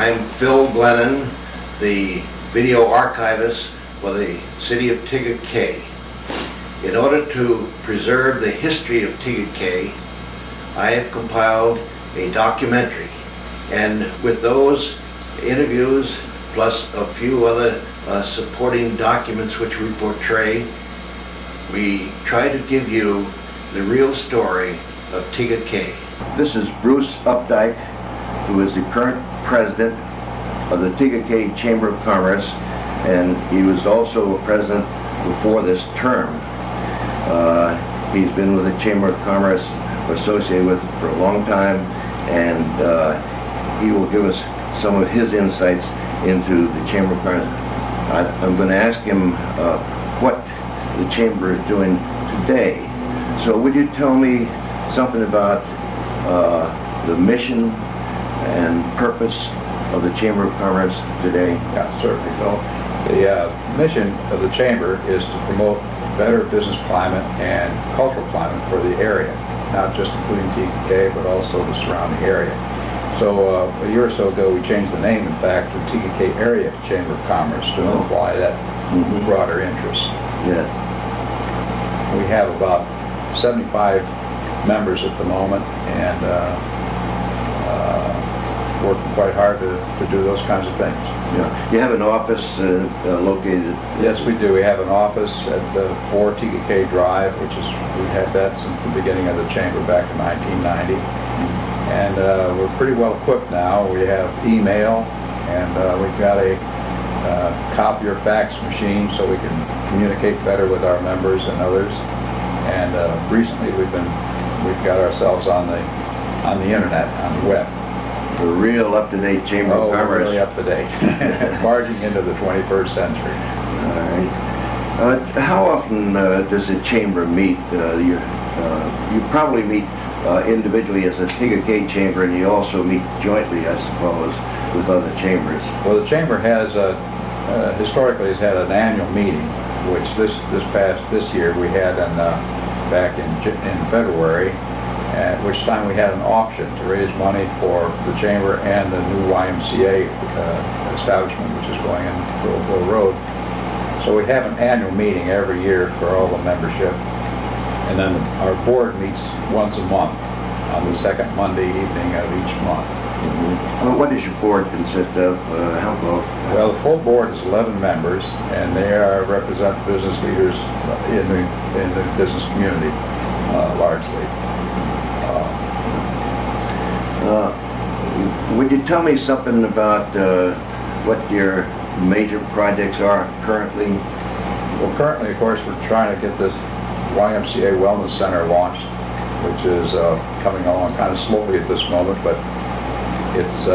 I'm Phil Glennon, the video archivist for the city of Tega Cay. In order to preserve the history of Tega Cay, I have compiled a documentary, and with those interviews plus a few other supporting documents which we portray, we try to give you the real story of Tega Cay. This is Bruce Updike, who is the current president of the Tega Cay Chamber of Commerce, and he was also a president before this term. He's been with the Chamber of Commerce, associated with it for a long time, and he will give us some of his insights into the Chamber of Commerce. I'm going to ask him what the Chamber is doing today. So would you tell me something about the mission and purpose of the Chamber of Commerce today? Yeah, certainly, Phil. The mission of the Chamber is to promote better business climate and cultural climate for the area, not just including Tega Cay, but also the surrounding area. So a year or so ago, we changed the name, in fact, to Tega Cay Area Chamber of Commerce to imply that broader interest. Yes. We have about 75 members at the moment, and working quite hard to do those kinds of things. Yeah. You have an office located? Yes, we do. We have an office at 4 Tega Cay Drive, which is, we've had that since the beginning of the Chamber back in 1990. And we're pretty well equipped now. We have email, and we've got a copier fax machine so we can communicate better with our members and others. And recently we've got ourselves on the internet, on the web. A real up-to-date Chamber of Commerce. Really up-to-date. Barging into the 21st century. All right. How often does the Chamber meet? You probably meet individually as a Tega Cay Chamber, and you also meet jointly, I suppose, with other chambers. Well, the Chamber has historically has had an annual meeting, which this year we had back in February, at which time we had an auction to raise money for the Chamber and the new YMCA establishment, which is going in Gold Hill Road. So we have an annual meeting every year for all the membership, and then our board meets once a month on the second Monday evening of each month. Well, what does your board consist of? Well, the full board is 11 members, and they represent business leaders in the business community largely. Would you tell me something about what your major projects are currently? Well, currently, of course, we're trying to get this YMCA Wellness Center launched, which is coming along kind of slowly at this moment, but it's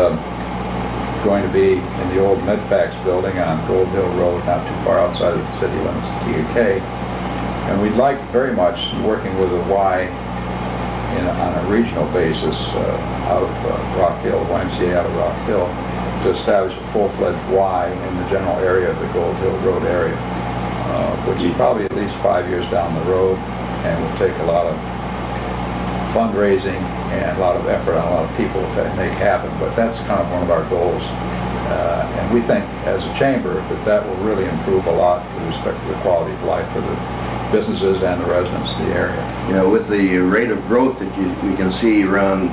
going to be in the old Medfax building on Gold Hill Road, not too far outside of the city limits of Tega Cay. And we'd like very much, working with the Y on a regional basis out of Rock Hill, YMCA out of Rock Hill, to establish a full-fledged Y in the general area of the Gold Hill Road area, which is probably at least 5 years down the road, and will take a lot of fundraising and a lot of effort on a lot of people to make happen, but that's kind of one of our goals. And we think, as a chamber, that will really improve a lot with respect to the quality of life for the businesses and the residents of the area. You know, with the rate of growth that we can see around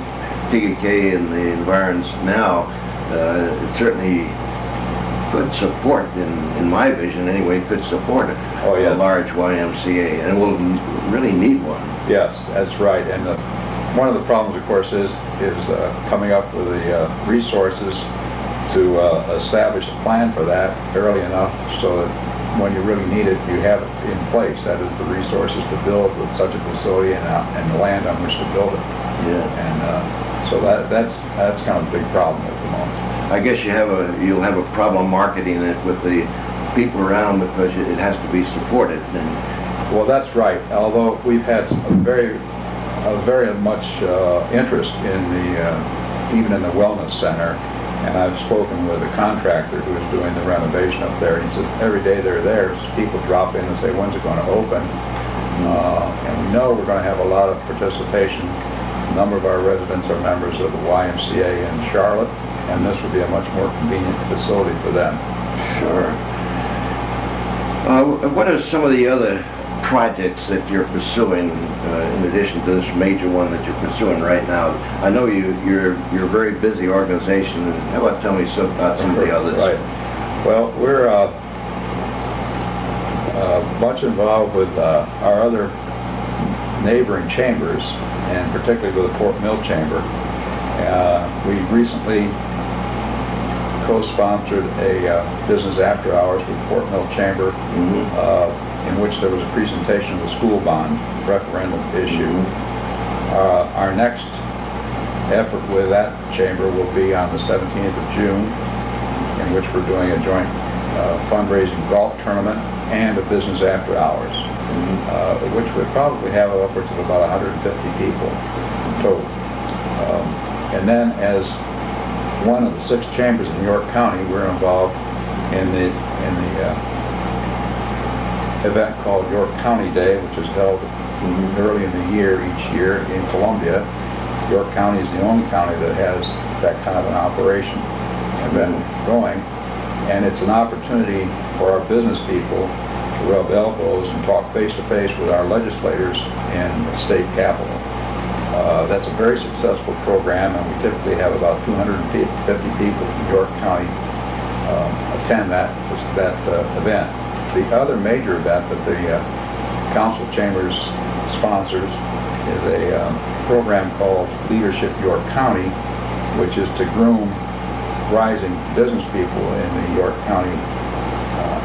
Tega Cay and the environs now, it certainly could support, in my vision anyway, could support a large YMCA, and we'll really need one. Yes, that's right. And one of the problems, of course, is coming up with the resources to establish a plan for that early enough so that when you really need it, you have it in place. That is, the resources to build with such a facility and the land on which to build it. Yeah. And so that's kind of a big problem at the moment. I guess you'll have a problem marketing it with the people around, because it has to be supported. And well, that's right. Although we've had a very much interest in even in the wellness center. And I've spoken with a contractor who is doing the renovation up there. He says every day they're there, people drop in and say, when's it going to open? And we know we're going to have a lot of participation. A number of our residents are members of the YMCA in Charlotte, and this would be a much more convenient facility for them. Sure. What are some of the other projects that you're pursuing in addition to this major one that you're pursuing right now? I know you're a very busy organization, and how about tell me about some of the others? Right. Well, we're much involved with our other neighboring chambers, and particularly with the Fort Mill Chamber. We recently co-sponsored a business after hours with Fort Mill Chamber, in which there was a presentation of the school bond referendum issue. Our next effort with that chamber will be on the 17th of June, in which we're doing a joint fundraising golf tournament and a business after hours, which would probably have upwards of about 150 people total. And then, as one of the 6 chambers in York County, we're involved in the event called York County Day, which is held early in the year each year in Columbia. York County is the only county that has that kind of an operation event going, and it's an opportunity for our business people to rub elbows and talk face-to-face with our legislators in the state capitol. That's a very successful program, and we typically have about 250 people from York County attend that event. The other major event that the Council of Chambers sponsors is a program called Leadership York County, which is to groom rising business people in the York County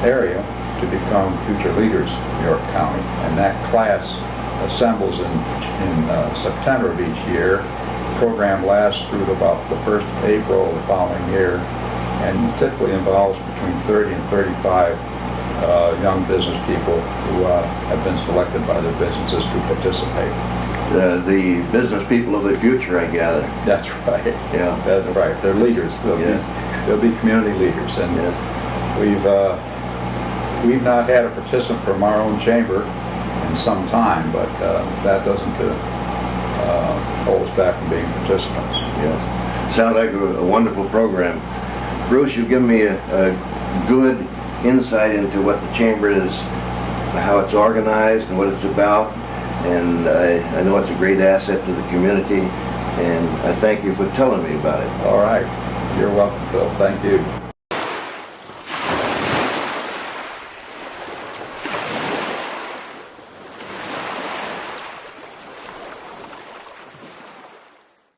area to become future leaders in York County. And that class assembles in September of each year. The program lasts through about the 1st of April of the following year, and typically involves between 30 and 35 young business people who have been selected by their businesses to participate. The business people of the future, I gather. That's right. Yeah, that's right. They're leaders. They'll be community leaders, and we've not had a participant from our own chamber in some time, but that doesn't hold us back from being participants. Yes. Sounds like a wonderful program. Bruce, you've given me a good insight into what the chamber is, how it's organized and what it's about, and I know it's a great asset to the community, and I thank you for telling me about it. All right. You're welcome, Phil. Thank you.